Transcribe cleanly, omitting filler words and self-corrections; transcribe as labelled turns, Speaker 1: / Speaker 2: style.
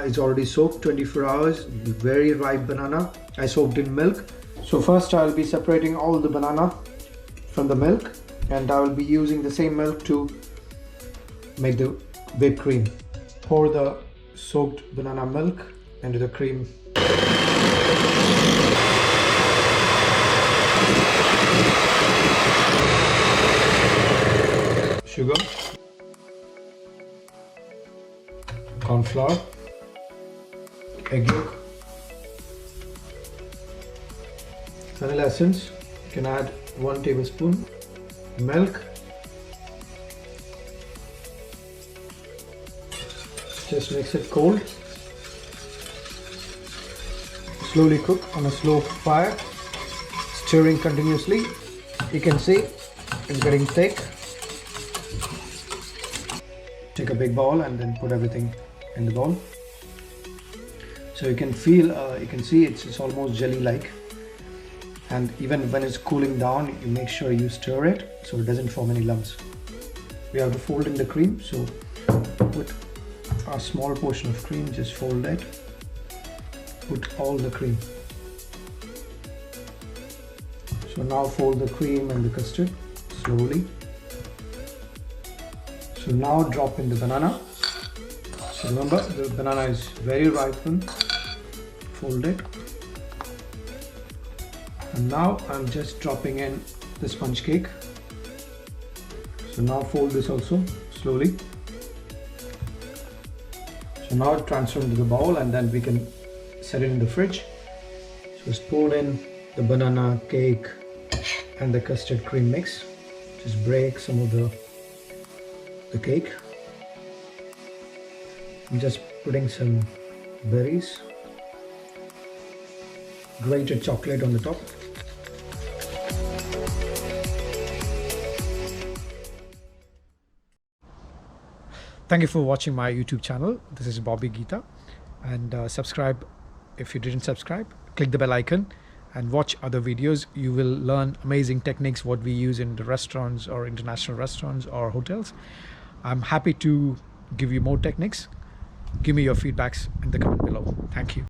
Speaker 1: is already soaked 24 hours. Very ripe banana. I soaked in milk. So first I'll be separating all the banana from the milk, and I will be using the same milk to make the whipped cream. Pour the soaked banana milk into the cream. Sugar, corn flour, egg yolk, vanilla essence. You can add 1 tablespoon, milk. Just mix it cold. Slowly cook on a slow fire, stirring continuously. You can see it's getting thick. Take a big bowl and then put everything in the bowl. So you can feel, you can see it's almost jelly-like. And even when it's cooling down, you make sure you stir it so it doesn't form any lumps. We have to fold in the cream, so put a small portion of cream, just fold it. Put all the cream. So now fold the cream and the custard slowly. So now drop in the banana. So remember, the banana is very ripened. Fold it. And now I'm just dropping in the sponge cake. So now fold this also slowly. So now transfer into the bowl, and then we can set it in the fridge. So just pour in the banana cake and the custard cream mix. Just break some of the cake. I'm just putting some berries, grated chocolate on the top. Thank you for watching my YouTube channel. This is Bobby Geetha, and subscribe if you didn't subscribe. Click the bell icon and watch other videos. You will learn amazing techniques what we use in the restaurants or international restaurants or hotels. I'm happy to give you more techniques. Give me your feedbacks in the comment below. Thank you.